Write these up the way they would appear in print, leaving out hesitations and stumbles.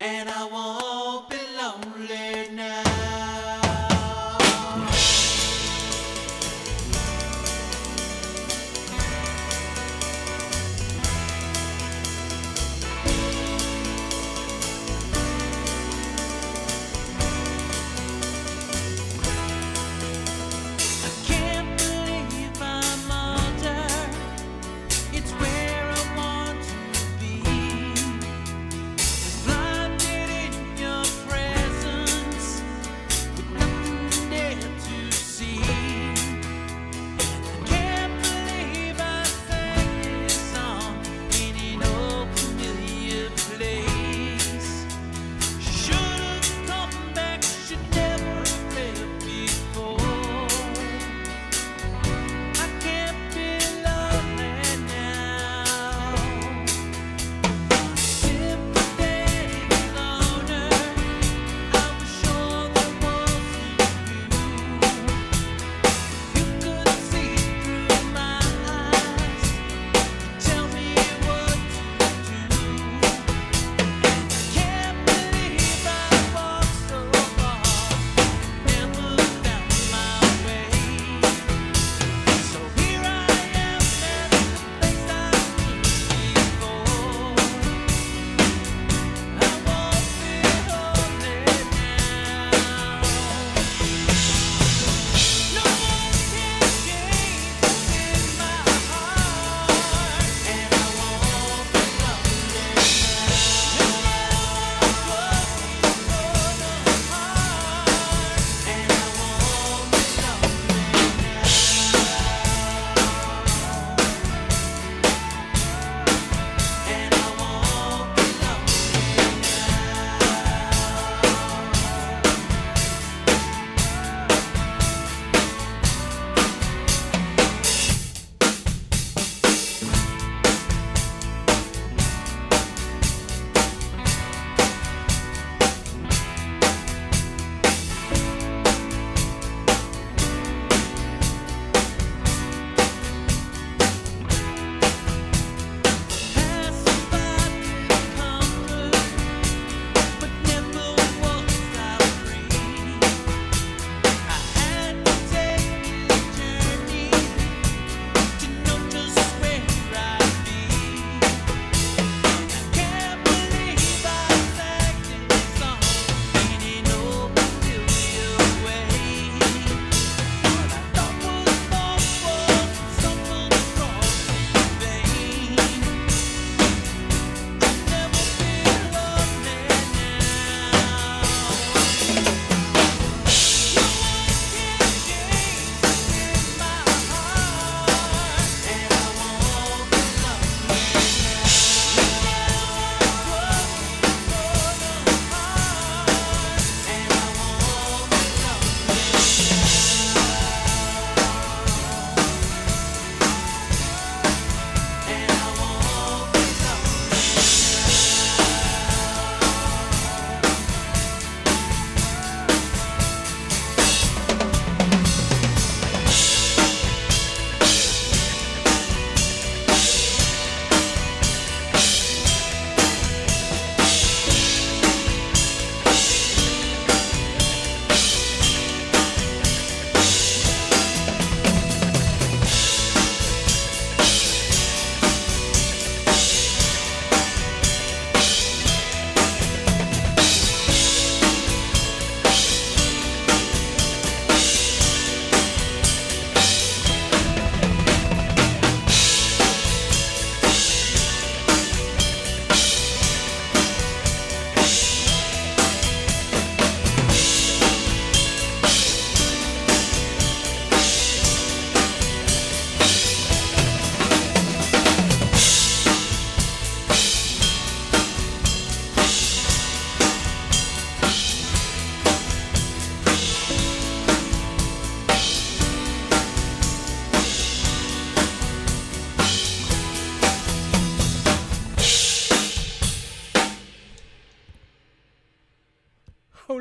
And I won't be lonely now. I can't believe I'm older. It's where I want to be. Blinded in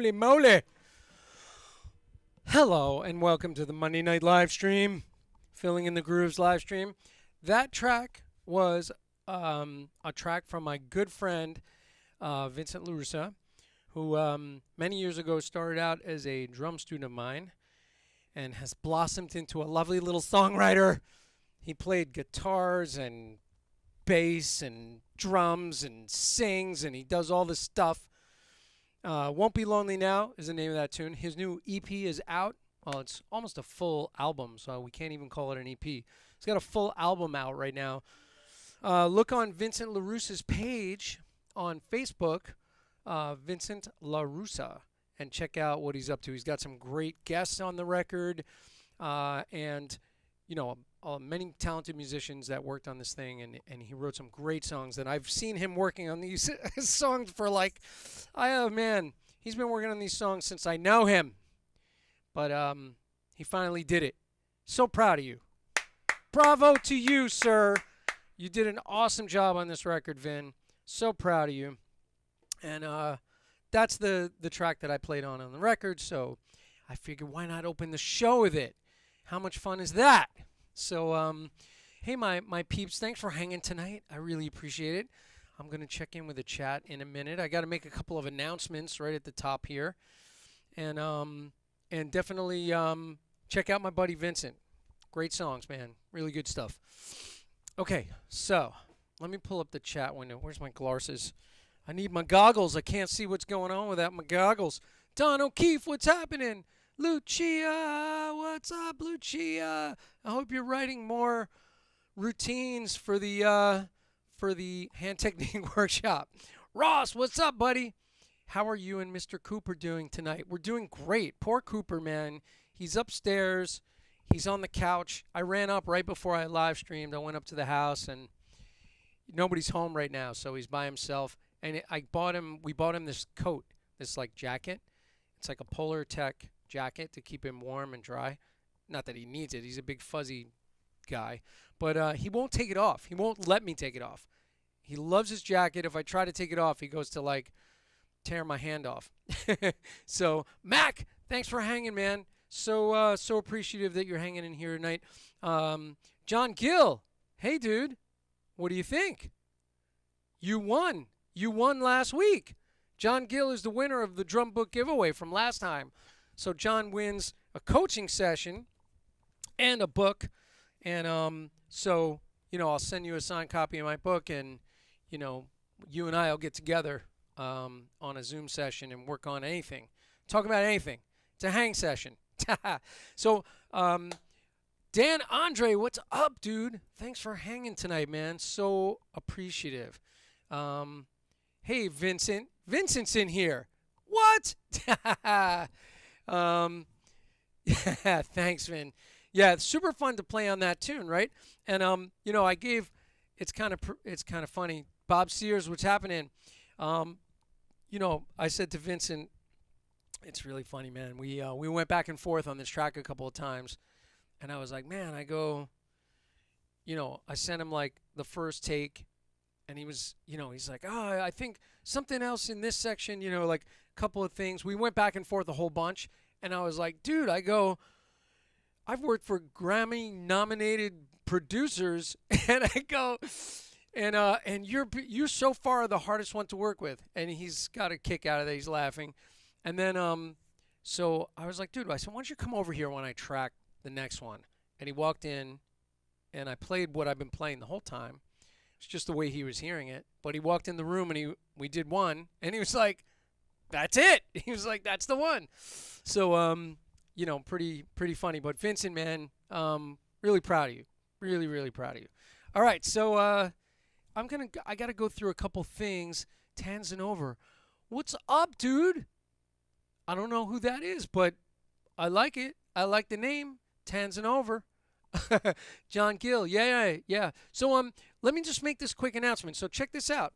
Holy moly! Hello and welcome to the Monday Night Livestream, Filling in the Grooves livestream. That track was a track from my good friend Vincent LaRussa, who many years ago started out as a drum student of mine and has blossomed into a lovely little songwriter. He played guitars and bass and drums and sings, and he does all this stuff. Won't Be Lonely Now is the name of that tune. His new EP is out. Well, it's almost a full album, so we can't even call it an EP. He's got a full album out right now. Look on Vincent LaRussa's page on Facebook, Vincent LaRussa, and check out what he's up to. He's got some great guests on the record, and you know, many talented musicians that worked on this thing, and he wrote some great songs. And I've seen him working on these songs for like, he's been working on these songs since I know him. But he finally did it. So proud of you. Bravo to you, sir. You did an awesome job on this record, Vin. So proud of you. And that's the track that I played on the record, so I figured why not open the show with it? How much fun is that? So, hey, my peeps, thanks for hanging tonight. I really appreciate it. I'm going to check in with the chat in a minute. I got to make a couple of announcements right at the top here. And definitely check out my buddy Vincent. Great songs, man. Really good stuff. Okay, so let me pull up the chat window. Where's my glasses? I need my goggles. I can't see what's going on without my goggles. Don O'Keefe, what's happening? Lucia, what's up, Lucia? I hope you're writing more routines for the hand technique workshop. Ross, what's up, buddy? How are you and Mr. Cooper doing tonight? We're doing great. Poor Cooper, man. He's upstairs. He's on the couch. I ran up right before I live streamed. I went up to the house, and nobody's home right now, so he's by himself. And we bought him this coat, this like jacket. It's like a Polar Tech jacket to keep him warm and dry. Not that he needs it. He's a big fuzzy guy. But he won't take it off. He won't let me take it off. He loves his jacket. If I try to take it off, he goes to like tear my hand off. So, Mac, thanks for hanging, man. So appreciative that you're hanging in here tonight. John Gill, hey, dude. What do you think? You won. You won last week. John Gill is the winner of the drum book giveaway from last time. So John wins a coaching session and a book. And so, you know, I'll send you a signed copy of my book, and, you know, you and I will get together on a Zoom session and work on anything. Talk about anything. It's a hang session. So, Dan Andre, what's up, dude? Thanks for hanging tonight, man. So appreciative. Hey, Vincent. Vincent's in here. What? Yeah, thanks, Vin. Yeah, it's super fun to play on that tune, right? And you know, it's kind of funny. Bob Sears, what's happening? You know, I said to Vincent, it's really funny, man. We went back and forth on this track a couple of times, and I was like, man, you know, I sent him like the first take, and he was, you know, he's like, oh, I think something else in this section, you know, like a couple of things. We went back and forth a whole bunch, and I was like, dude, I've worked for Grammy-nominated producers, and I go, and you're so far the hardest one to work with. And he's got a kick out of that. He's laughing. And then, so I was like, dude, I said, why don't you come over here when I track the next one? And he walked in, and I played what I've been playing the whole time. It's just the way he was hearing it. But he walked in the room, and we did one, and he was like, that's it. He was like, that's the one. So, you know, pretty funny. But Vincent, man, really proud of you. Really, really proud of you. All right, so I gotta go through a couple things. Tanzan over. What's up, dude? I don't know who that is, but I like it. I like the name. Tanzan over. John Gill. Yeah. So let me just make this quick announcement. So check this out.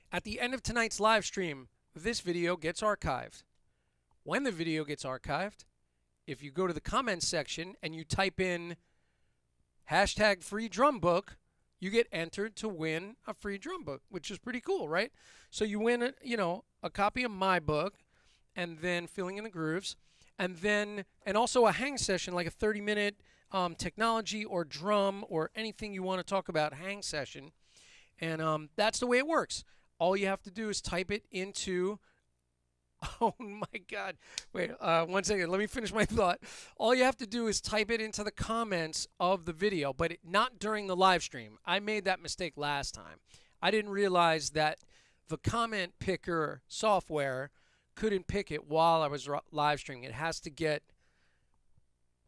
At the end of tonight's live stream, this video gets archived. When the video gets archived, if you go to the comments section and you type in #free drum book, you get entered to win a free drum book, which is pretty cool, right? So you win, a copy of my book, and then Filling in the Grooves, and also a hang session, like a 30-minute technology or drum or anything you want to talk about hang session. And that's the way it works. All you have to do is type it into oh my God. Wait, 1 second. Let me finish my thought. All you have to do is type it into the comments of the video, but not during the live stream. I made that mistake last time. I didn't realize that the comment picker software couldn't pick it while I was live streaming. It has to get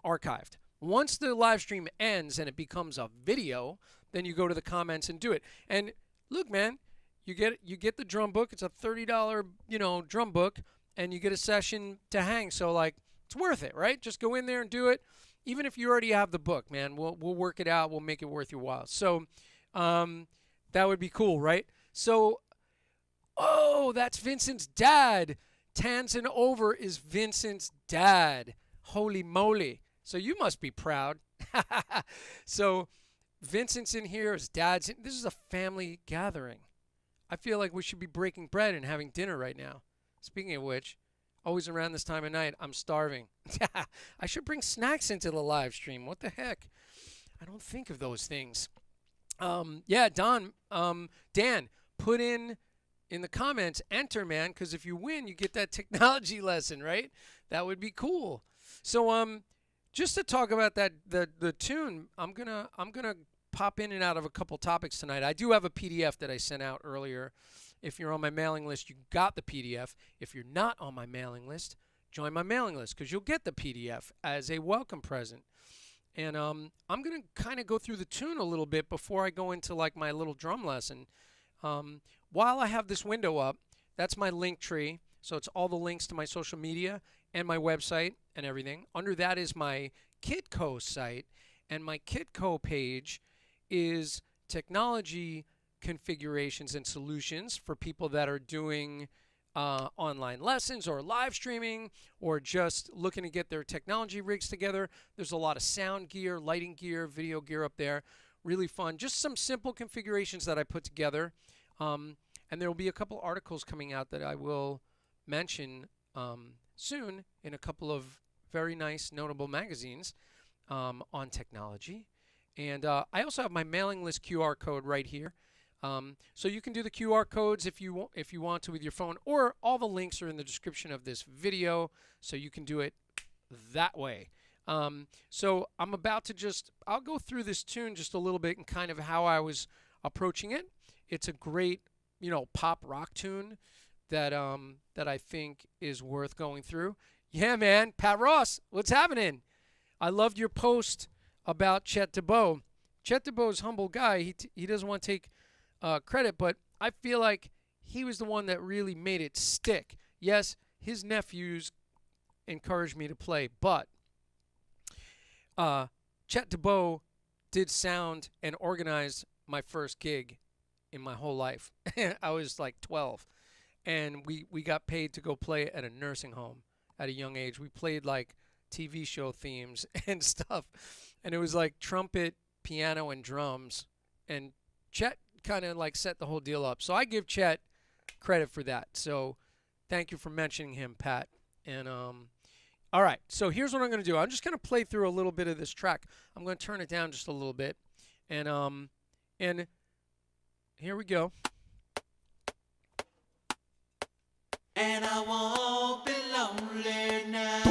archived. Once the live stream ends and it becomes a video, then you go to the comments and do it. And look, man, you get the drum book. It's a $30, drum book, and you get a session to hang. So like, it's worth it, right? Just go in there and do it. Even if you already have the book, man, we'll work it out. We'll make it worth your while. So that would be cool, right? So, oh, that's Vincent's dad. Tanzan Over is Vincent's dad. Holy moly. So you must be proud. So Vincent's in here, his dad's in. This is a family gathering. I feel like we should be breaking bread and having dinner right now. Speaking of which, always around this time of night, I'm starving. I should bring snacks into the live stream. What the heck? I don't think of those things. Yeah, Dan, put in the comments, enter, man, because if you win, you get that technology lesson, right? That would be cool. So, just to talk about that, the tune, I'm gonna pop in and out of a couple topics tonight. I do have a PDF that I sent out earlier. If you're on my mailing list, you got the PDF. If you're not on my mailing list, join my mailing list because you'll get the PDF as a welcome present. And I'm going to kind of go through the tune a little bit before I go into like my little drum lesson. While I have this window up, that's my link tree. So it's all the links to my social media and my website and everything. Under that is my Kitco site, and my Kitco page is technology configurations and solutions for people that are doing online lessons or live streaming or just looking to get their technology rigs together. There's a lot of sound gear, lighting gear, video gear up there. Really fun. Just some simple configurations that I put together. And there will be a couple articles coming out that I will mention soon in a couple of very nice, notable magazines on technology. And I also have my mailing list QR code right here. So you can do the QR codes if you want to with your phone, or all the links are in the description of this video, so you can do it that way. So I'm about to I'll go through this tune just a little bit and kind of how I was approaching it. It's a great, pop rock tune that I think is worth going through. Yeah, man, Pat Ross, what's happening? I loved your post about Chet DeBow. Chet DeBow's a humble guy. He doesn't want to take credit, but I feel like he was the one that really made it stick. Yes, his nephews encouraged me to play, but Chet DeBow did sound and organize my first gig in my whole life. I was like 12, and we got paid to go play at a nursing home at a young age. We played like TV show themes and stuff, and it was like trumpet, piano, and drums, and Chet kind of like set the whole deal up. So I give Chet credit for that. So thank you for mentioning him, Pat. And all right, so here's what I'm going to do. I'm just going to play through a little bit of this track. I'm going to turn it down just a little bit, and here we go. And I won't be lonely now.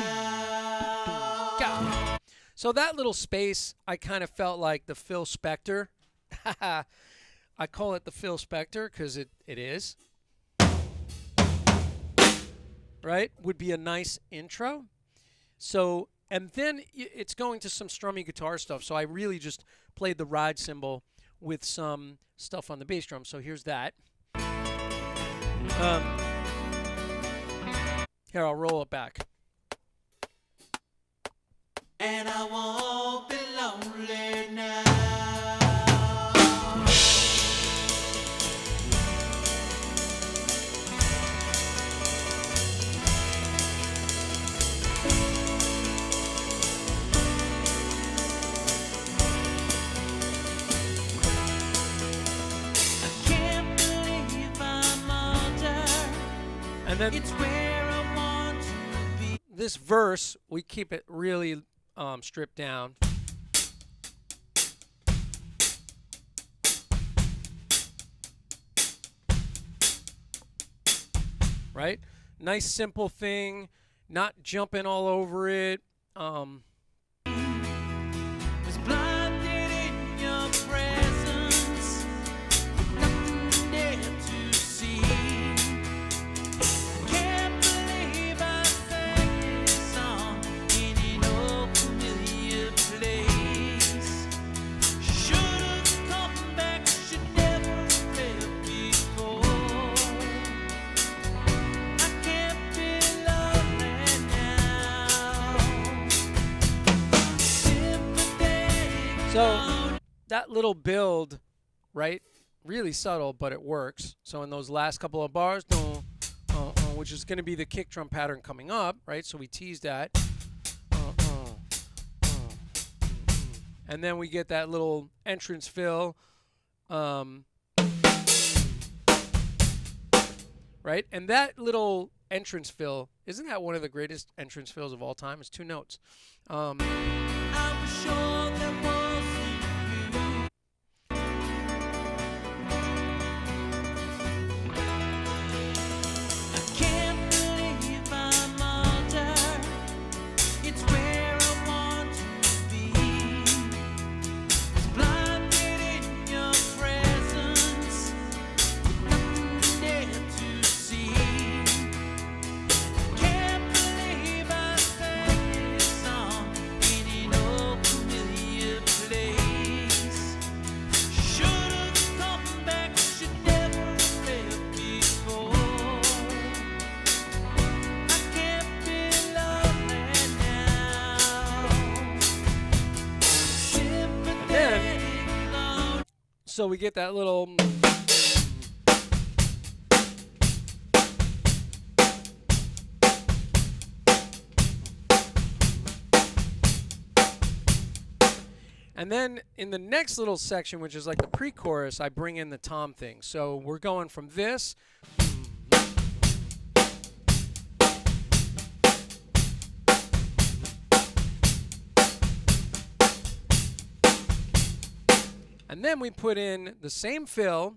So that little space, I kind of felt like the Phil Spector. I call it the Phil Spector because it is. Right? Would be a nice intro. So, and then it's going to some strummy guitar stuff. So I really just played the ride cymbal with some stuff on the bass drum. So here's that. Here, I'll roll it back. And I won't be lonely now. And then It's where I want to be. this verse, we keep it really stripped down. Right? Nice simple thing, not jumping all over it. Was blinded in your presence, nothing there to see. Can't believe I sang this song in an old familiar place. Should've come back, should never have left before. I can't be lonely now. Sympathetic. So that little build, right? Really subtle, but it works. So in those last couple of bars, which is going to be the kick drum pattern coming up, right? So we tease that. And then we get that little entrance fill. Right? And that little entrance fill, isn't that one of the greatest entrance fills of all time? It's 2 notes. I was sure that wasn't you. I can't believe I'm older. It's where I want to be. Was blinded in your presence, nothing there to see. Can't believe I sang this song in an old familiar place. Should've come back, should never have left before. I can't be lonely now. Sympathetic love. So we get that little. And then in the next little section, which is like the pre-chorus, I bring in the tom thing. So we're going from this. And then we put in the same fill.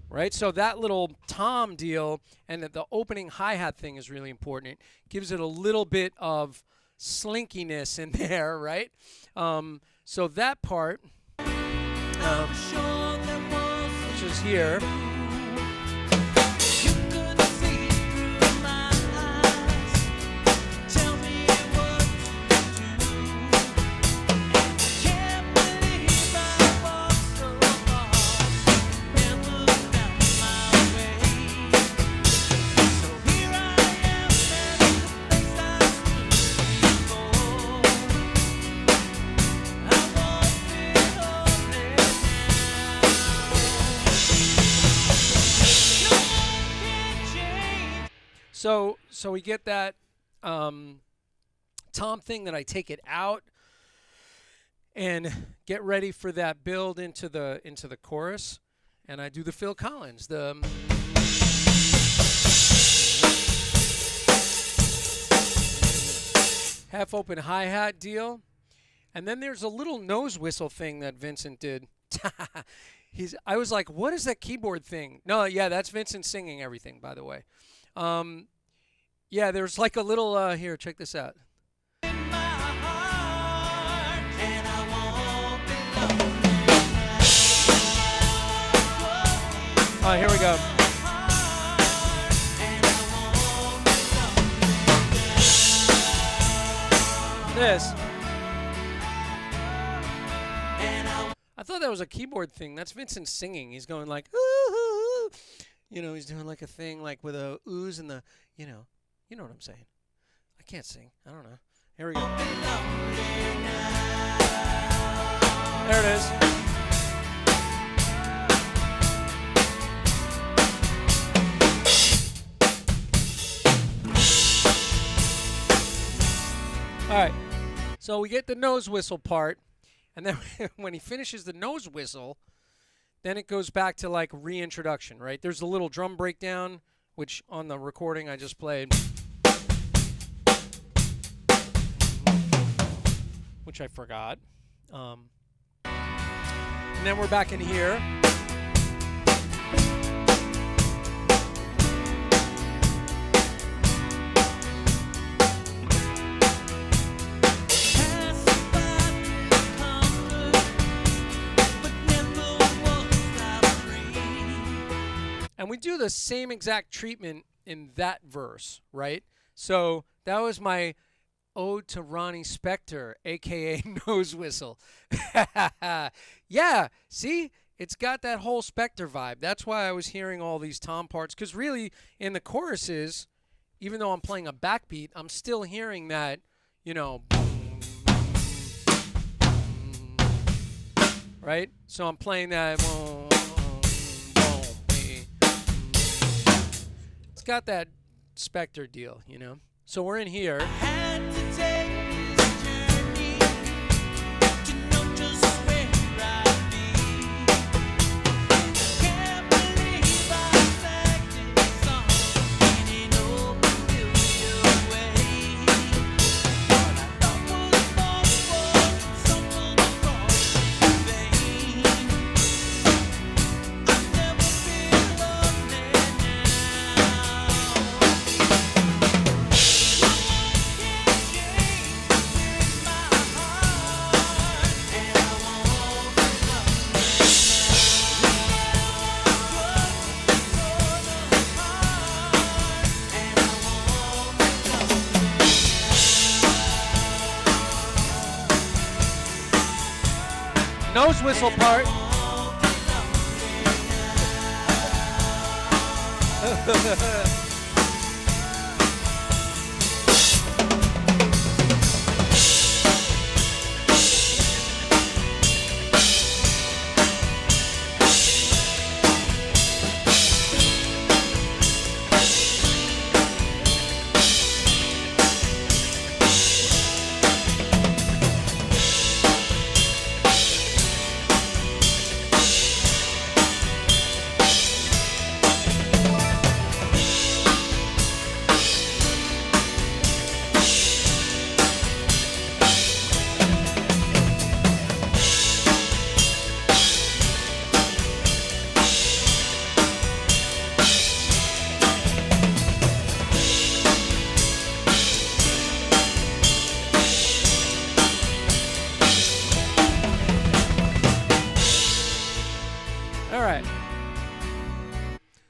Right, so that little tom deal and the opening hi-hat thing is really important. It gives it a little bit of slinkiness in there, right? So that part, Sure that wasn't which is here, you could see through my eyes. Tell me what to do. Can't believe I walked so far, never found my way. So here I am at the place I stood before. I won't be lonely now. No one can change. so we get that tom thing that I take it out and get ready for that build into the chorus, and I do the Phil Collins, the half open hi-hat deal. And then there's a little nose whistle thing that Vincent did. I was like, what is that keyboard thing? No, yeah, that's Vincent singing everything, by the way. Yeah, there's like a little, here, check this out. My heart, and I won't be lonely now. Oh, here we go. And I won't be lonely This. and I thought that was a keyboard thing. That's Vincent singing. He's going like, ooh, ooh, ooh. You know, he's doing like a thing like with a ooze and the, you know what I'm saying. I can't sing. I don't know. Here we go. There it is. So we get the nose whistle part, and then when he finishes the nose whistle, then it goes back to like reintroduction, right? There's a little drum breakdown, which on the recording I just played, which I forgot. And then we're back in here. And we do the same exact treatment in that verse, right? So that was my ode to Ronnie Spector, aka Nose Whistle. Yeah, see? It's got that whole Spector vibe. That's why I was hearing all these tom parts. Because really, in the choruses, even though I'm playing a backbeat, I'm still hearing that, you know, right? So I'm playing that. It's got that Spector deal, you know? So we're in here. Nose whistle part.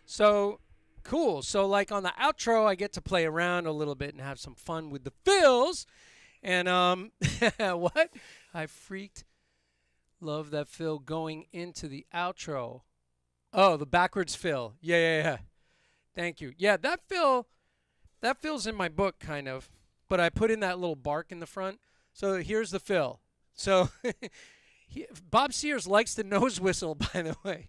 So cool. So like on the outro, I get to play around a little bit and have some fun with the fills. And what? I freaked. Love that fill going into the outro. Oh, the backwards fill. Yeah. Thank you. Yeah, that fill's in my book kind of, but I put in that little bark in the front. So here's the fill. So Bob Sears likes the nose whistle, by the way.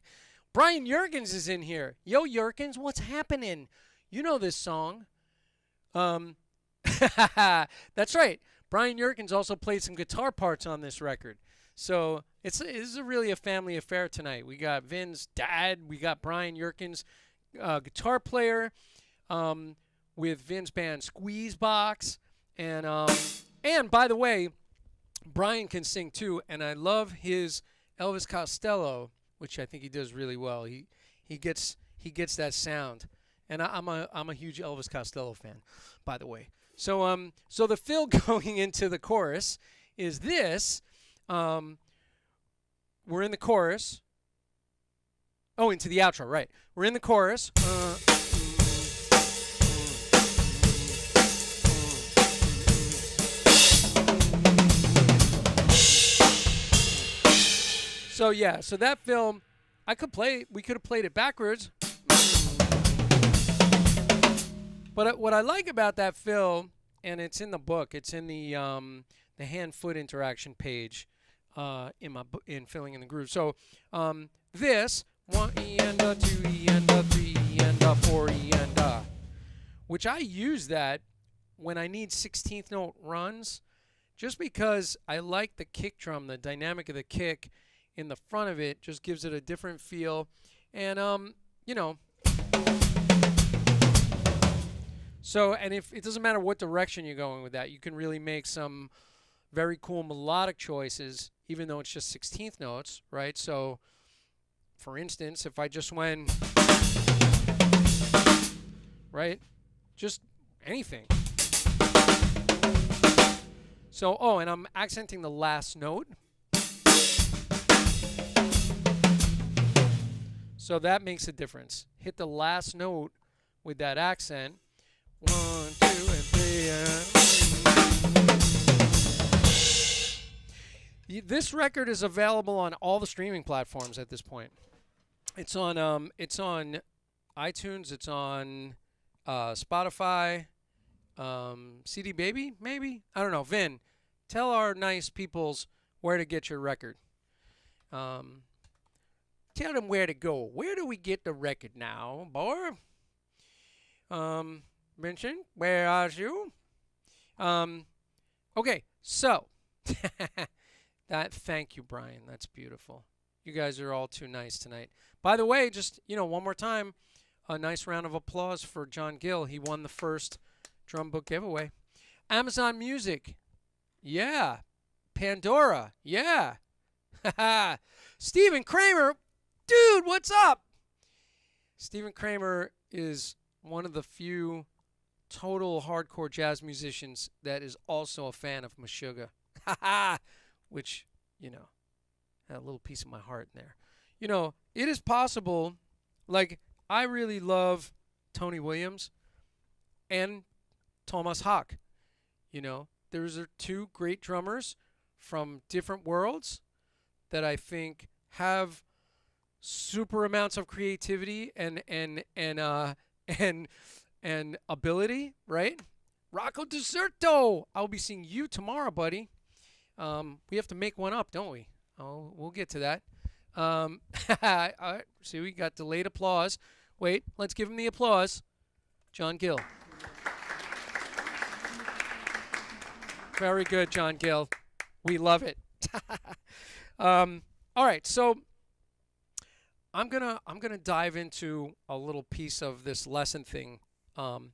Brian Yerkins is in here. Yo, Yerkins, what's happening? You know this song. That's right. Brian Yerkins also played some guitar parts on this record. So this is really a family affair tonight. We got Vin's dad. We got Brian Yerkins, guitar player with Vin's band Squeezebox. And by the way, Brian can sing too, and I love his Elvis Costello, which I think he does really well. He gets that sound, and I'm a huge Elvis Costello fan, by the way. So so the fill going into the chorus is this. We're in the chorus. Oh, into the outro, right? We're in the chorus. So yeah, so that film, we could have played it backwards. But what I like about that fill, and it's in the book, it's in the hand-foot interaction page in Filling in the Groove. So this 1 E and a 2 E and a 3 E and a 4 E and a, which I use that when I need 16th note runs just because I like the kick drum, the dynamic of the kick in the front of it just gives it a different feel. And you know, so and if it doesn't matter what direction you're going with that, you can really make some very cool melodic choices, even though it's just 16th notes, right? So, for instance, if I just went, right, just anything. So, oh, and I'm accenting the last note. So that makes a difference. Hit the last note with that accent. 1, 2, and 3. This record is available on all the streaming platforms at this point. It's on iTunes. It's on Spotify. CD Baby, maybe? I don't know. Vin, tell our nice peoples where to get your record. Tell them where to go. Where do we get the record now, boy? Vincent, where are you? Okay, so thank you, Brian. That's beautiful. You guys are all too nice tonight. By the way, just one more time, a nice round of applause for John Gill. He won the first drum book giveaway. Amazon Music, yeah. Pandora, yeah. Stephen Kramer, dude, what's up? Stephen Kramer is one of the few total hardcore jazz musicians that is also a fan of Meshuggah. Which, had a little piece of my heart in there. It is possible, like, I really love Tony Williams and Thomas Hack. Those are two great drummers from different worlds that I think have super amounts of creativity and ability, right? Rocco Deserto, I'll be seeing you tomorrow, buddy. We have to make one up, don't we? Oh, we'll get to that. All right, see, we got delayed applause. Wait, let's give him the applause. John Gill. Very good, John Gill. We love it. All right, so I'm gonna dive into a little piece of this lesson thing, and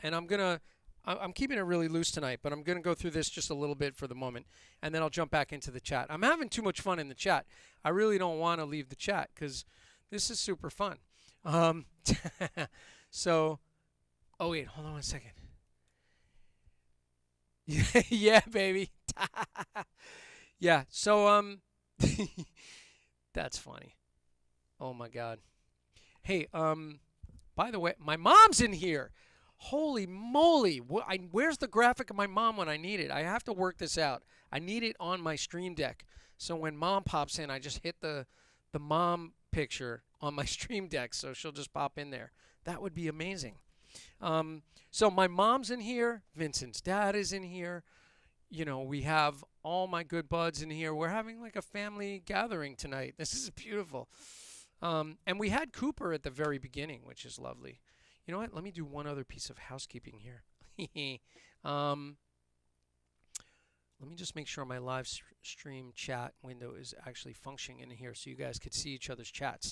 I'm keeping it really loose tonight, but I'm gonna go through this just a little bit for the moment, and then I'll jump back into the chat. I'm having too much fun in the chat. I really don't want to leave the chat because this is super fun. So, oh wait, hold on 1 second. Yeah, baby. Yeah. So that's funny. Oh my God. Hey, by the way, my mom's in here. Holy moly. Where's the graphic of my mom when I need it? I have to work this out. I need it on my stream deck. So when mom pops in, I just hit the mom picture on my stream deck, so she'll just pop in there. That would be amazing. So my mom's in here. Vincent's dad is in here. We have all my good buds in here. We're having like a family gathering tonight. This is beautiful. And we had Cooper at the very beginning, which is lovely. You know what? Let me do one other piece of housekeeping here. Let me just make sure my live stream chat window is actually functioning in here, so you guys could see each other's chats.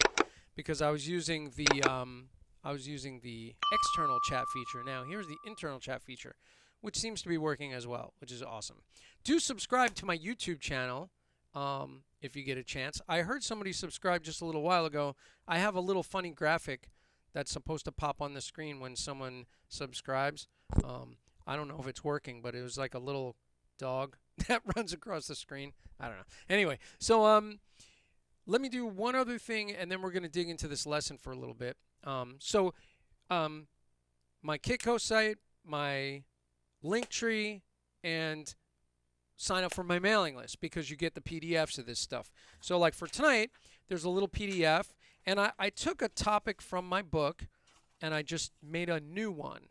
Because I was using the external chat feature. Now here's the internal chat feature, which seems to be working as well, which is awesome. Do subscribe to my YouTube channel if you get a chance. I heard somebody subscribe just a little while ago. I have a little funny graphic that's supposed to pop on the screen when someone subscribes. I don't know if it's working, but it was like a little dog that runs across the screen. I don't know. Anyway, so let me do one other thing, and then we're going to dig into this lesson for a little bit. My Kitco site, my Linktree, and sign up for my mailing list because you get the PDFs of this stuff. So like for tonight, there's a little PDF, and I took a topic from my book, and I just made a new one,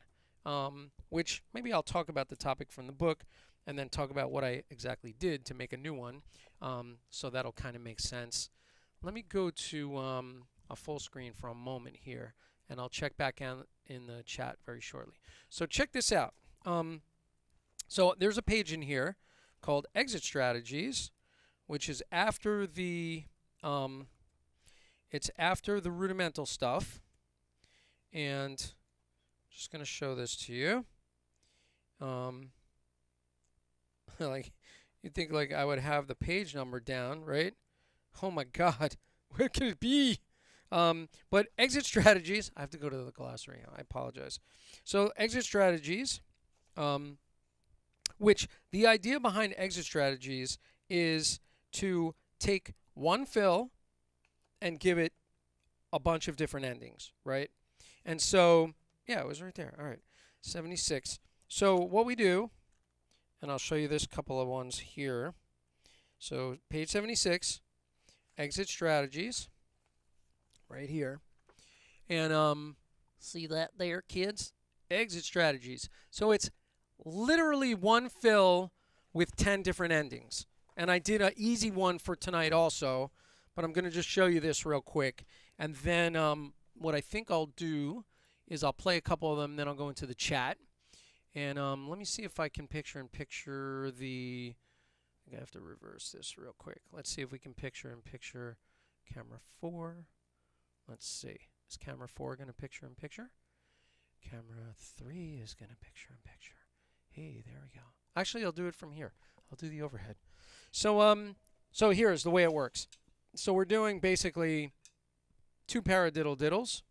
which maybe I'll talk about the topic from the book and then talk about what I exactly did to make a new one. So that'll kind of make sense. Let me go to a full screen for a moment here, and I'll check back in the chat very shortly. So check this out. So there's a page in here called Exit Strategies, which is after the it's after the rudimental stuff. And I'm just going to show this to you. Like, you'd think like I would have the page number down, right? Oh my God, where could it be? But exit strategies, I have to go to the glossary. I apologize. So exit strategies, which the idea behind exit strategies is to take one fill and give it a bunch of different endings, right? And so, yeah, it was right there. All right, 76. So what we do, and I'll show you this couple of ones here. So page 76, exit strategies, right here. And see that there, kids? Exit strategies. So it's literally one fill with 10 different endings. And I did an easy one for tonight also, but I'm going to just show you this real quick. And then what I think I'll do is I'll play a couple of them, then I'll go into the chat. And let me see if I can picture the... I think I have to reverse this real quick. Let's see if we can picture camera 4. Let's see. Is camera 4 going to picture? Camera 3 is going to picture. Hey, there we go. Actually, I'll do it from here. I'll do the overhead. So here's the way it works. So we're doing basically 2 paradiddle diddles.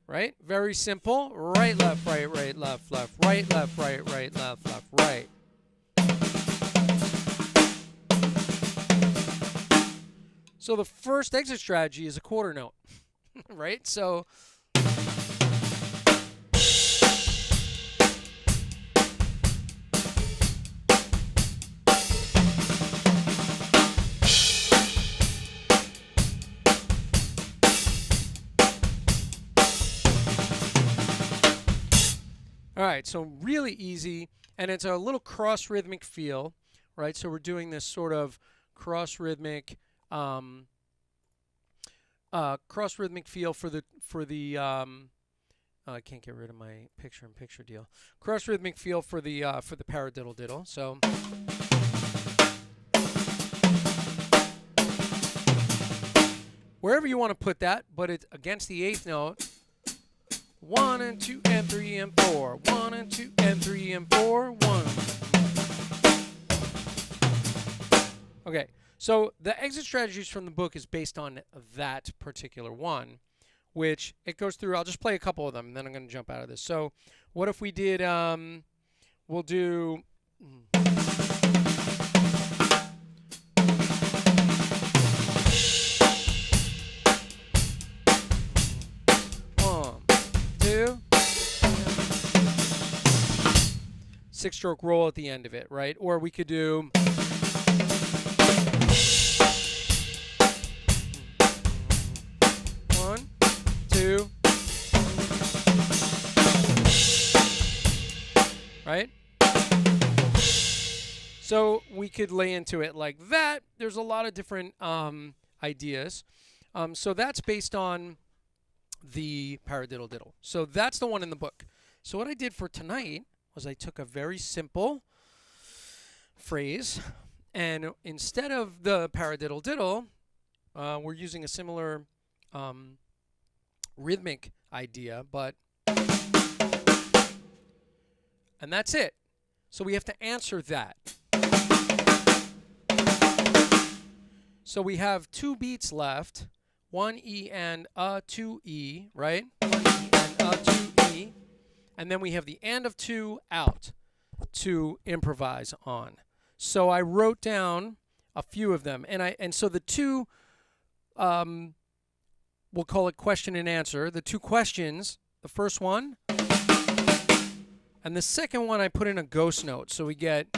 Right? Very simple. Right, left, right, left, right, left, right, left, right. So the first exit strategy is a quarter note, right? So all right, so really easy, and it's a little cross-rhythmic feel, right? So we're doing this sort of cross-rhythmic feel for the I can't get rid of my picture-in-picture deal. Cross-rhythmic feel for the paradiddle diddle. So wherever you want to put that, but it's against the 8th note. 1 and 2 and 3 and 4. 1 and 2 and 3 and 4. 1. Okay, so the exit strategies from the book is based on that particular one, which it goes through. I'll just play a couple of them, and then I'm going to jump out of this. So what if we did, we'll do... 6-stroke roll at the end of it, right? Or we could do... One, two, right? So we could lay into it like that. There's a lot of different ideas. So that's based on the paradiddle diddle. So that's the one in the book. So what I did for tonight was I took a very simple phrase, and instead of the paradiddle diddle, we're using a similar rhythmic idea, and that's it. So we have to answer that. So we have 2 beats left, 1 E and a 2 E, right? 1 E and a 2 E. And then we have the and of 2 out to improvise on. So I wrote down a few of them, and so the 2, we'll call it question and answer. The 2 questions, the first one, and the second one I put in a ghost note, so we get.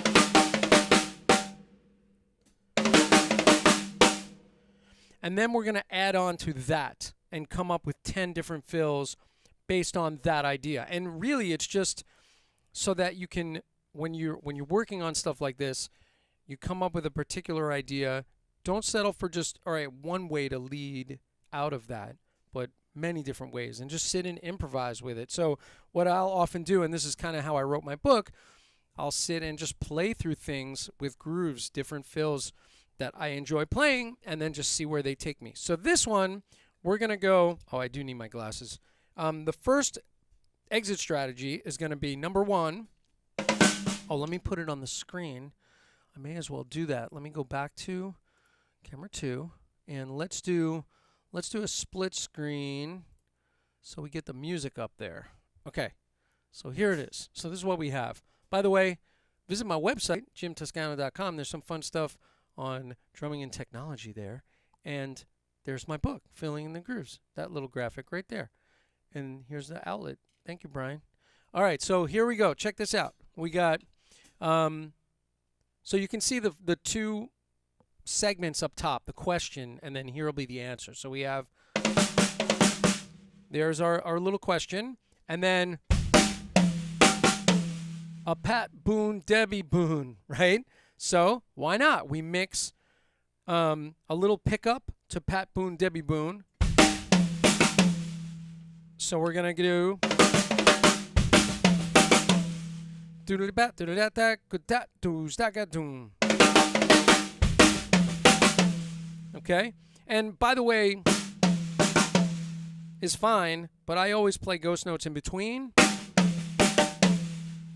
And then we're going to add on to that and come up with 10 different fills based on that idea. And really it's just so that you can, when you're working on stuff like this, you come up with a particular idea. Don't settle for just, all right, one way to lead out of that, but many different ways, and just sit and improvise with it. So what I'll often do, and this is kind of how I wrote my book, I'll sit and just play through things with grooves, different fills that I enjoy playing, and then just see where they take me. So this one, we're going to go, oh, I do need my glasses. The first exit strategy is going to be number 1. Oh, let me put it on the screen. I may as well do that. Let me go back to camera 2, and let's do a split screen so we get the music up there. Okay, so here it is. So this is what we have. By the way, visit my website, jimtoscano.com. There's some fun stuff on drumming and technology there. And there's my book, Filling in the Grooves. That little graphic right there. And here's the outlet. Thank you, Brian. All right, so here we go. Check this out. We got, so you can see the 2 segments up top, the question, and then here will be the answer. So we have, there's our little question, and then a Pat Boone, Debbie Boone, right? So why not? We mix a little pickup to Pat Boone, Debbie Boone. So we're going to do okay? And by the way, is fine, but I always play ghost notes in between.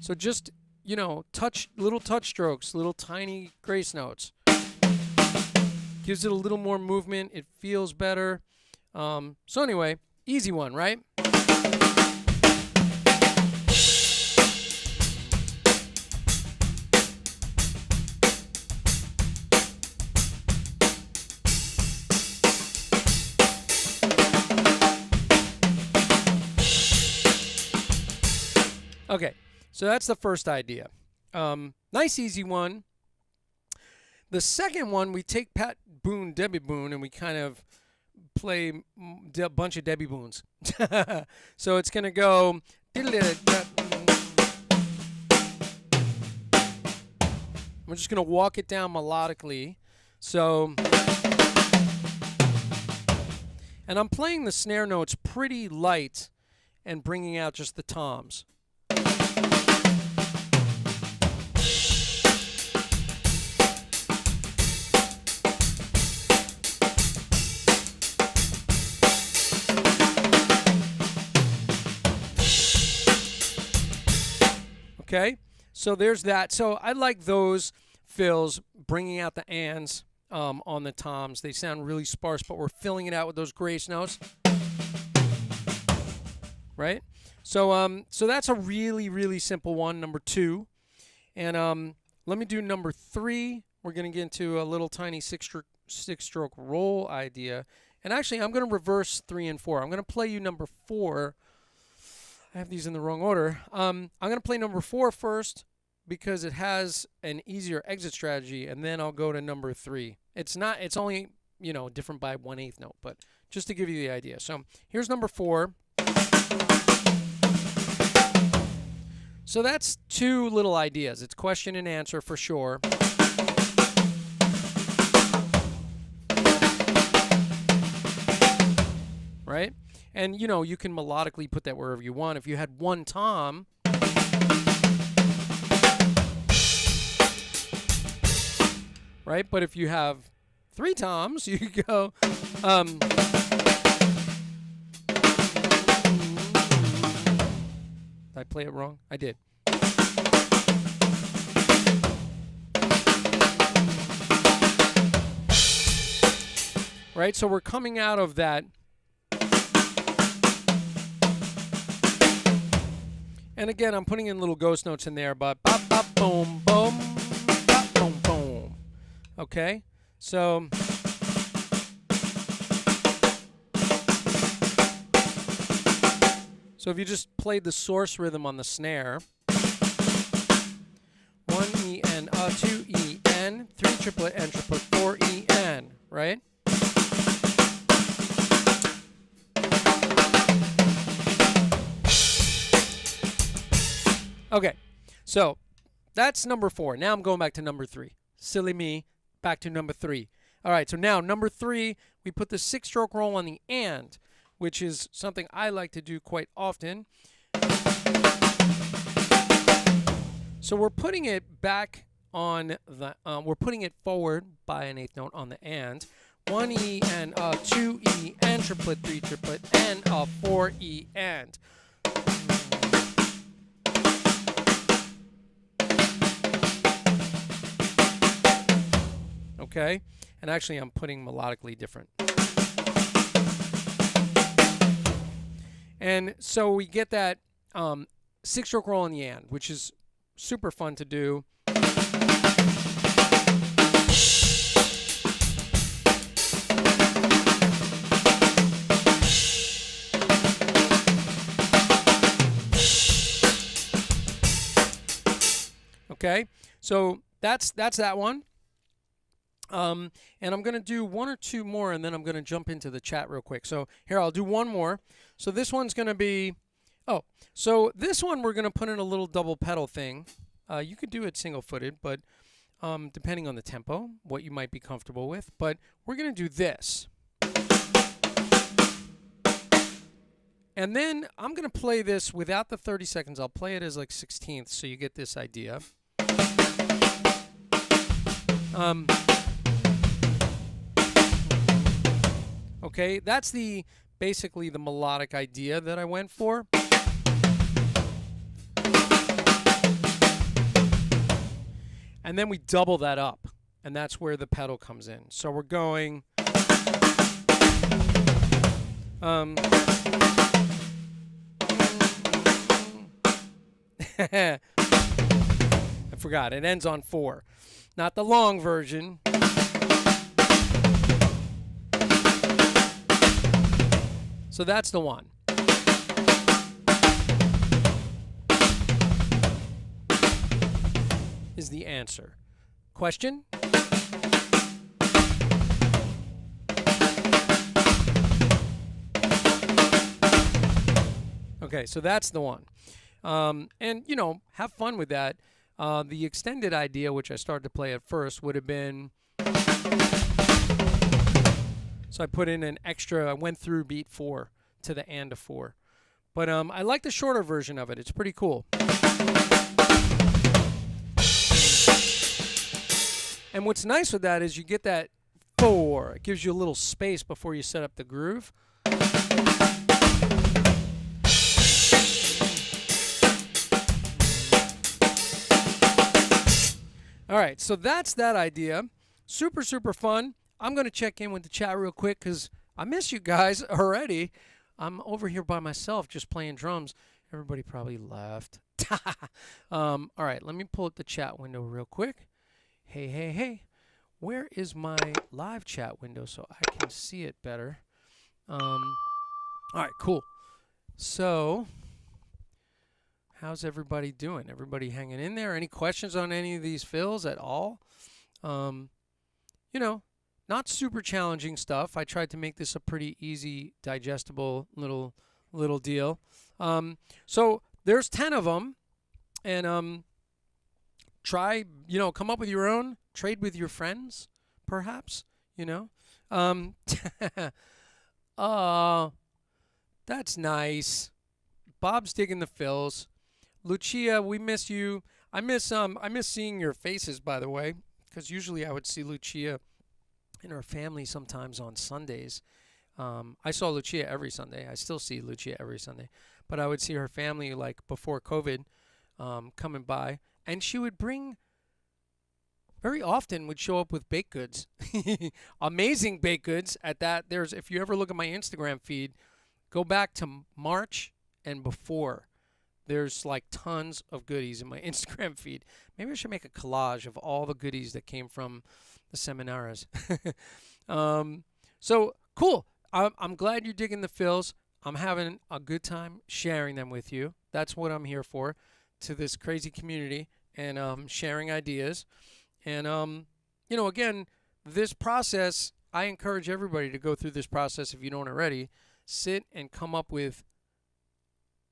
So just, you know, little touch strokes, little tiny grace notes. Gives it a little more movement. It feels better. So anyway, easy one, right? Okay, so that's the first idea. Nice, easy one. The second one, we take Pat Boone, Debbie Boone, and we kind of play a bunch of Debbie Boones. So it's going to go... I'm just going to walk it down melodically. So... And I'm playing the snare notes pretty light and bringing out just the toms. Okay, so there's that. So I like those fills, bringing out the ands on the toms. They sound really sparse, but we're filling it out with those grace notes, right? So so that's a really, really simple one, number 2. And let me do number 3. We're going to get into a little tiny six-stroke roll idea. And actually, I'm going to reverse 3 and 4. I'm going to play you number 4. I have these in the wrong order. I'm going to play number 4 first because it has an easier exit strategy, and then I'll go to number 3. It's only, you know, different by 1/8 note, but just to give you the idea. So here's number 4. So that's 2 little ideas. It's question and answer for sure. Right? And, you know, you can melodically put that wherever you want. If you had 1 tom, right? But if you have 3 toms, you could go, did I play it wrong? I did. Right? So we're coming out of that. And again, I'm putting in little ghost notes in there, but bop, bop, boom, boom, bop, boom, boom. Okay? So if you just played the source rhythm on the snare, 1 E N, 2 E N, 3 triplet N triplet, 4 E N, right? Okay, so that's number 4. Now I'm going back to number 3. Silly me, back to number 3. All right, so now number 3, we put the 6-stroke roll on the and, which is something I like to do quite often. So we're putting it back on the, we're putting it forward by an eighth note on the and. 1E and 2E and triplet, 3 triplet, and 4E and. Okay? And actually I'm putting melodically different. And so we get that 6-stroke roll in the and, which is super fun to do. Okay, so that's that one. And I'm going to do one or two more, and then I'm going to jump into the chat real quick. So here, I'll do one more. So this one's going to be, so this one we're going to put in a little double pedal thing. You could do it single-footed, but depending on the tempo, what you might be comfortable with. But we're going to do this. And then I'm going to play this without the 30 seconds. I'll play it as like 16ths, so you get this idea. Okay, that's basically the melodic idea that I went for. And then we double that up, and that's where the pedal comes in. So we're going I forgot, it ends on 4. Not the long version. So that's the one. Is the answer. Question? Okay, so that's the one. And, you know, have fun with that. The extended idea, which I started to play at first, would have been... So I put in an extra, I went through beat 4 to the and of 4. But I like the shorter version of it. It's pretty cool. And what's nice with that is you get that 4. It gives you a little space before you set up the groove. All right, so that's that idea. Super, super fun. I'm going to check in with the chat real quick because I miss you guys already. I'm over here by myself just playing drums. Everybody probably left. All right, let me pull up the chat window real quick. Hey, hey, hey. Where is my live chat window so I can see it better? All right, cool. So, how's everybody doing? Everybody hanging in there? Any questions on any of these fills at all? You know, not super challenging stuff. I tried to make this a pretty easy, digestible little deal. So there's 10 of them, and try, you know, come up with your own. Trade with your friends, perhaps. You know. Oh, that's nice. Bob's digging the fills. Lucia, we miss you. I miss seeing your faces, by the way, because usually I would see Lucia and her family sometimes on Sundays. I saw Lucia every Sunday. I still see Lucia every Sunday, but I would see her family like before COVID coming by, and she would bring. Very often would show up with baked goods, amazing baked goods. At that, if you ever look at my Instagram feed, go back to March and before. There's like tons of goodies in my Instagram feed. Maybe I should make a collage of all the goodies that came from the seminars. So cool. I'm glad you're digging the fills. I'm having a good time sharing them with you. That's what I'm here for, to this crazy community, and sharing ideas. And, you know, again, this process, I encourage everybody to go through this process if you don't already. Sit and come up with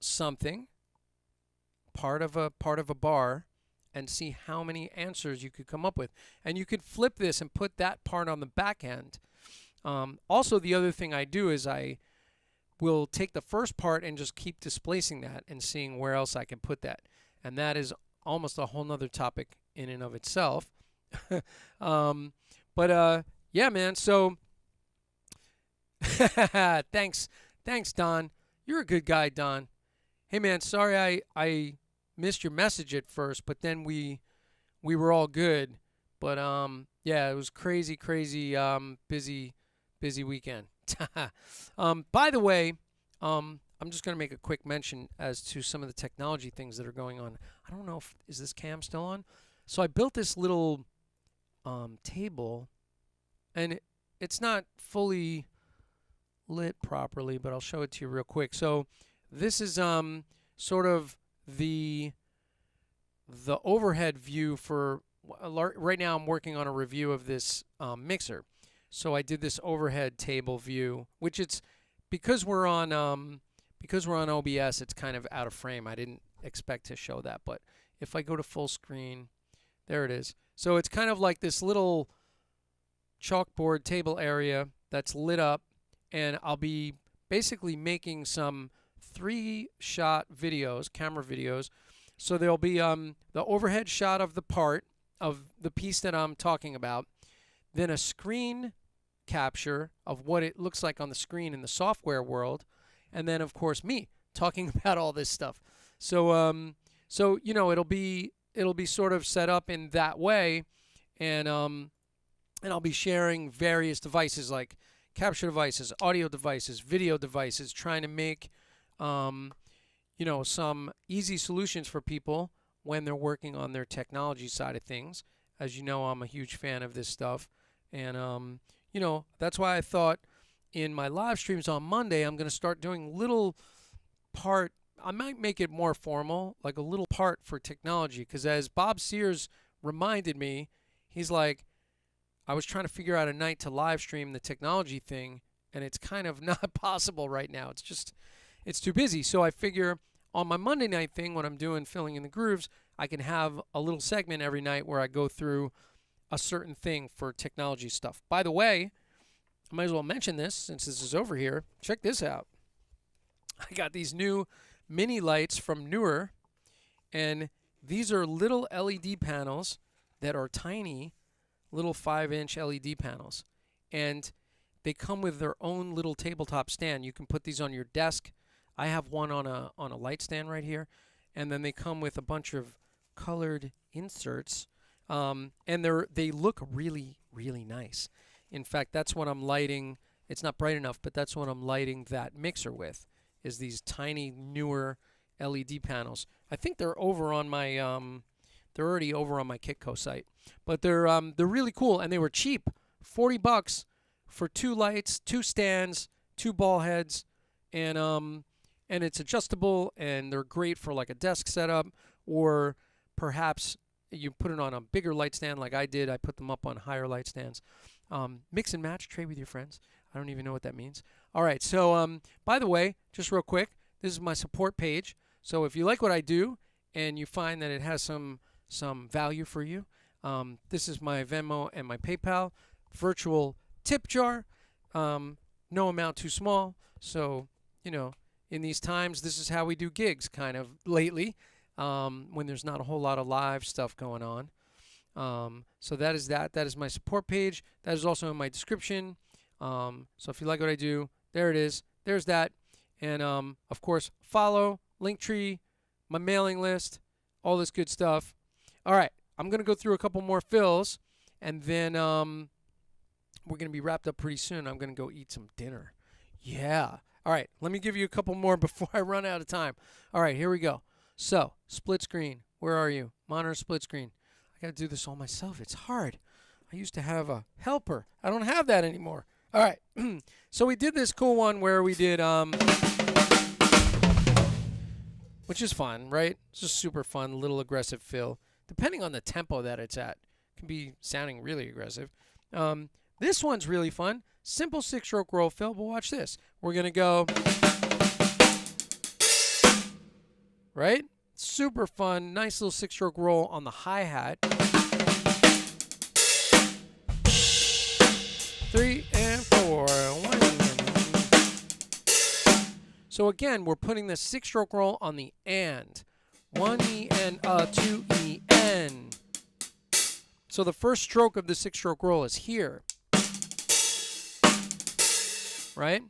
something, part of a bar, and see how many answers you could come up with. And you could flip this and put that part on the back end. Also, the other thing I do is I will take the first part and just keep displacing that and seeing where else I can put that. And that is almost a whole nother topic in and of itself. But yeah, man. So thanks, Don. You're a good guy, Don. Hey, man. Sorry I missed your message at first, but then we were all good. But yeah, it was crazy, busy weekend. By the way, I'm just gonna make a quick mention as to some of the technology things that are going on. I don't know if is this cam still on. So I built this little table, and it's not fully lit properly, but I'll show it to you real quick. So this is sort of the overhead view for right now. I'm working on a review of this mixer. So I did this overhead table view, which it's because we're on OBS, it's kind of out of frame. I didn't expect to show that, but if I go to full screen, there it is. So it's kind of like this little chalkboard table area that's lit up, and I'll be basically making some 3-shot videos, camera videos. So there'll be the overhead shot of the part of the piece that I'm talking about, then a screen capture of what it looks like on the screen in the software world, and then of course me talking about all this stuff. So so you know, it'll be sort of set up in that way, and I'll be sharing various devices like capture devices, audio devices, video devices, trying to make you know, some easy solutions for people when they're working on their technology side of things. As you know, I'm a huge fan of this stuff, and you know, that's why I thought in my live streams on Monday I'm going to start doing little part. I might make it more formal, like a little part for technology, because as Bob Sears reminded me, he's like, I was trying to figure out a night to live stream the technology thing, and it's kind of not possible right now. It's just, it's too busy. So I figure on my Monday night thing, when I'm doing Filling in the Grooves, I can have a little segment every night where I go through a certain thing for technology stuff. By the way, I might as well mention this since this is over here. Check this out. I got these new mini lights from Newer, and these are little LED panels that are tiny, little 5-inch LED panels, and they come with their own little tabletop stand. You can put these on your desk. I have one on a light stand right here, and then they come with a bunch of colored inserts, and they look really nice. In fact, that's what I'm lighting. It's not bright enough, but that's what I'm lighting that mixer with, is these tiny Newer LED panels. I think they're over on my they're already over on my Kitco site, but they're really cool, and they were cheap, $40 for 2 lights, 2 stands, 2 ball heads, and it's adjustable, and they're great for like a desk setup, or perhaps you put it on a bigger light stand like I did. I put them up on higher light stands. Mix and match, trade with your friends. I don't even know what that means. All right, so by the way, just real quick, this is my support page. So if you like what I do and you find that it has some value for you, this is my Venmo and my PayPal virtual tip jar. No amount too small. So, you know, in these times, this is how we do gigs kind of lately, when there's not a whole lot of live stuff going on. So that is that. That is my support page. That is also in my description. So if you like what I do, there it is. There's that. And of course, follow, Linktree, my mailing list, all this good stuff. All right, I'm going to go through a couple more fills, and then we're going to be wrapped up pretty soon. I'm going to go eat some dinner. Yeah. All right, let me give you a couple more before I run out of time. All right, here we go. So, split screen. Where are you? Monitor split screen. I got to do this all myself. It's hard. I used to have a helper. I don't have that anymore. All right. So we did this cool one where we did, which is fun, right? It's just super fun, little aggressive fill. Depending on the tempo that it's at, it can be sounding really aggressive. This one's really fun. Simple 6-stroke roll fill, but watch this. We're going to go, right? Super fun, nice little 6-stroke roll on the hi-hat. 3 and 4. 1. So again, we're putting the 6-stroke roll on the and. 1 E N, 2 E N. So the first stroke of the 6-stroke roll is here, right?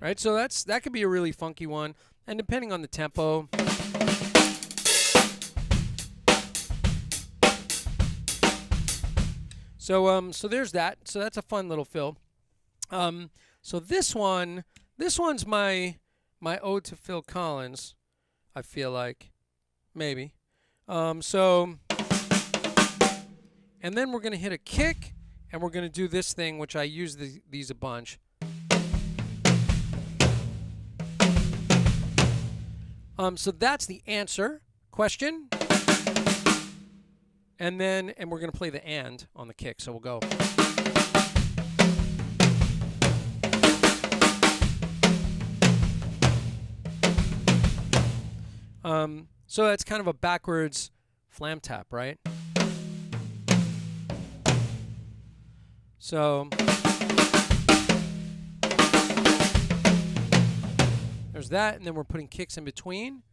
Right, so that could be a really funky one, and depending on the tempo. So there's that. So that's a fun little fill. So this one's my ode to Phil Collins. I feel like, maybe. And then we're gonna hit a kick, and we're gonna do this thing, which I use these a bunch. So that's the answer question. And we're going to play the and on the kick. So we'll go. So that's kind of a backwards flam tap, right? So there's that, and then we're putting kicks in between.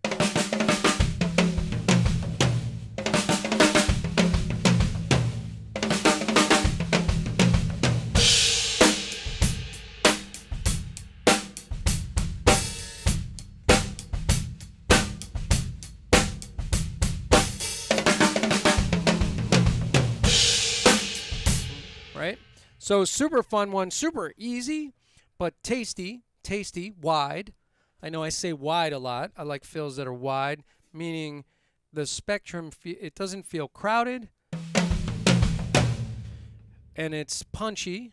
Right? So super fun one, super easy, but tasty, wide. I know I say wide a lot. I like fills that are wide, meaning the spectrum, it doesn't feel crowded, and it's punchy.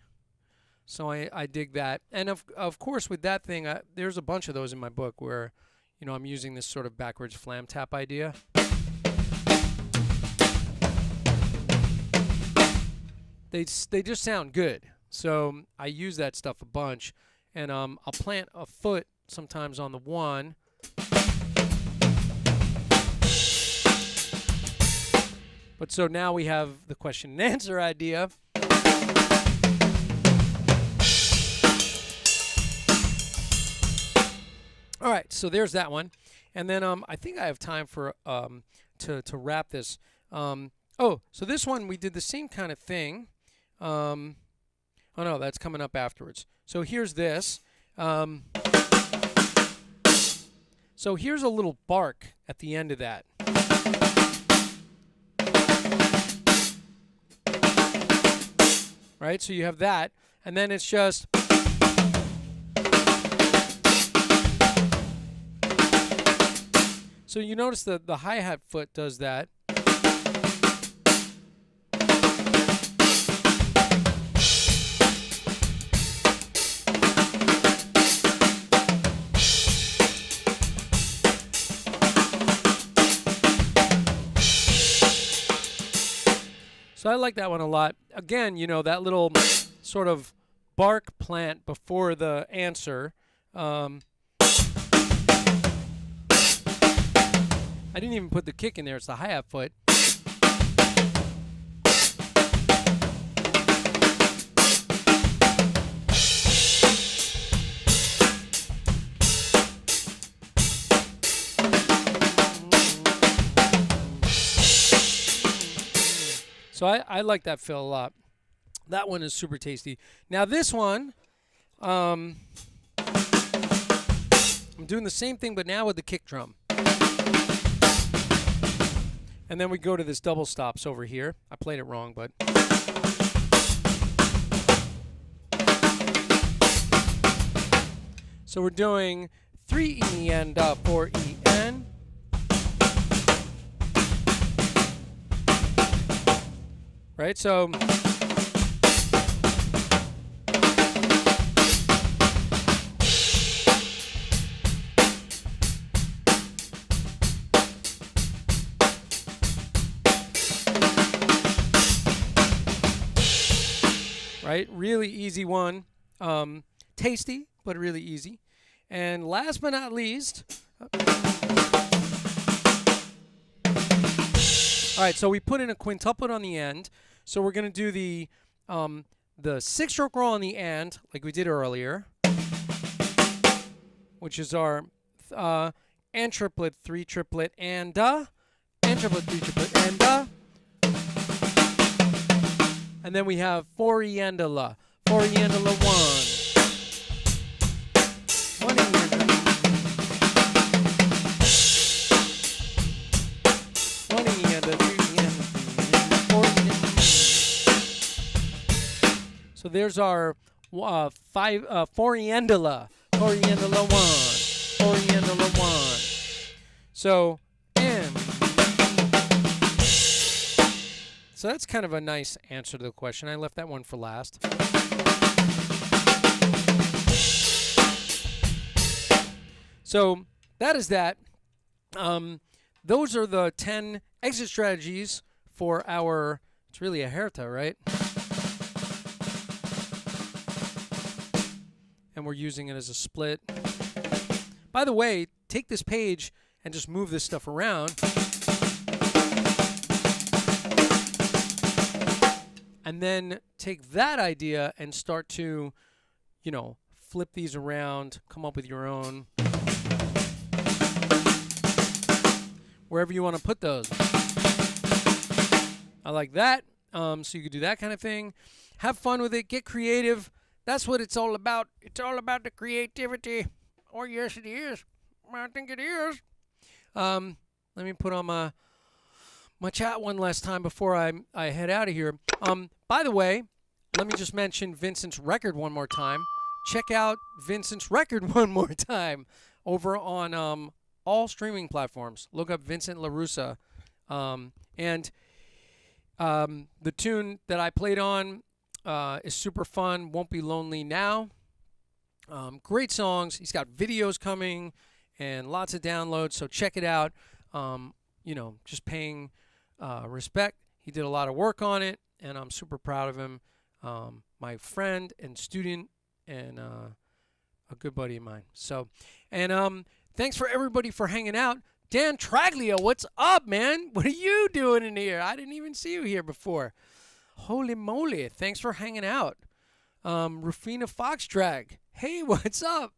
So I dig that. And of course with that thing, there's a bunch of those in my book where, you know, I'm using this sort of backwards flam tap idea. They just sound good. So I use that stuff a bunch, and I'll plant a foot sometimes on the 1. But so now we have the question and answer idea. All right, so there's that one. And then I think I have time for to wrap this. So this one we did the same kind of thing. Oh no, that's coming up afterwards. So here's this. So here's a little bark at the end of that. Right? So you have that, and then it's just so you notice the hi-hat foot does that. So I like that one a lot. Again, you know, that little sort of bark plant before the answer. I didn't even put the kick in there. It's the hi-hat foot. So I like that fill a lot. That one is super tasty. Now this one, I'm doing the same thing, but now with the kick drum. And then we go to this double stops over here. I played it wrong, but. So we're doing 3 E and 4 E N. Right, so right, really easy one, tasty but really easy. And last but not least, all right, so we put in a quintuplet on the end. So we're going to do the 6-stroke roll on the end, like we did earlier, which is our and triplet, 3 triplet, and triplet, 3 triplet, and then we have 4 iendola, 4 iendola 1 iendola, 1 iendola, 2 iendola, 4 iendola. So there's our 4 iendola, 4 iendola 1, 4 iendola 1. So So that's kind of a nice answer to the question. I left that one for last. So that is that. Those are the 10 exit strategies for our, it's really a Hertha, right? And we're using it as a split. By the way, take this page and just move this stuff around. And then take that idea and start to, flip these around, come up with your own, wherever you want to put those. I like that. So you could do that kind of thing. Have fun with it. Get creative. That's what it's all about. It's all about the creativity. Or yes, it is. I think it is. Let me put on my chat one last time before I head out of here. By the way, let me just mention Vincent's record one more time. Check out Vincent's record one more time over on all streaming platforms. Look up Vincent LaRussa. And the tune that I played on is super fun. Won't Be Lonely Now. Great songs. He's got videos coming and lots of downloads. So check it out. Just paying respect. He did a lot of work on it, and I'm super proud of him. My friend and student and a good buddy of mine. So, and thanks for everybody for hanging out. Dan Traglia, what's up, man? What are you doing in here? I didn't even see you here before. Holy moly. Thanks for hanging out. Rufina Foxdrag. Hey, what's up?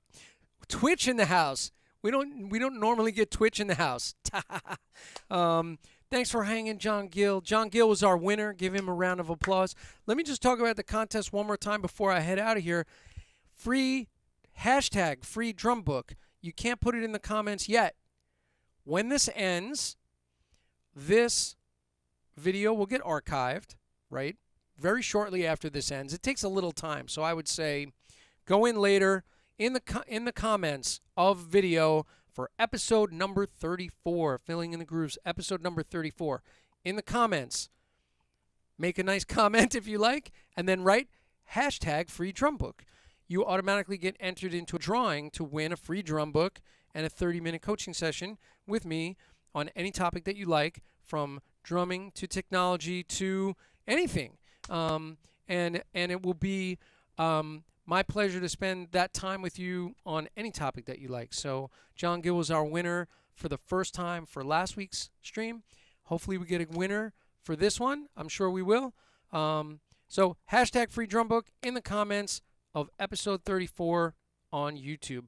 Twitch in the house. We don't normally get Twitch in the house. Thanks for hanging, John Gill. John Gill was our winner. Give him a round of applause. Let me just talk about the contest one more time before I head out of here. Free hashtag free drum book. You can't put it in the comments yet. When this ends, this video will get archived, right? Very shortly after this ends. It takes a little time, so I would say go in later in the comments of video for episode number 34, Filling in the Grooves, episode number 34. In the comments, make a nice comment if you like, and then write hashtag free drum book. You automatically get entered into a drawing to win a free drum book and a 30-minute coaching session with me on any topic that you like, from drumming to technology to anything. And it will be my pleasure to spend that time with you on any topic that you like. So John Gill was our winner for the first time for last week's stream. Hopefully we get a winner for this one. I'm sure we will. So hashtag free drum book in the comments of episode 34 on YouTube.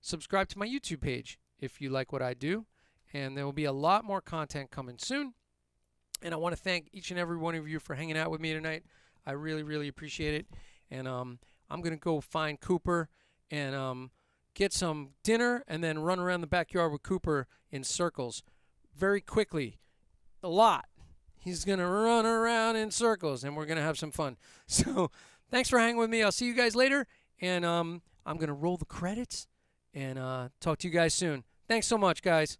Subscribe to my YouTube page if you like what I do. And there will be a lot more content coming soon. And I want to thank each and every one of you for hanging out with me tonight. I really, really appreciate it. And I'm going to go find Cooper and get some dinner and then run around the backyard with Cooper in circles very quickly. A lot. He's going to run around in circles, and we're going to have some fun. So thanks for hanging with me. I'll see you guys later. And I'm going to roll the credits and talk to you guys soon. Thanks so much, guys.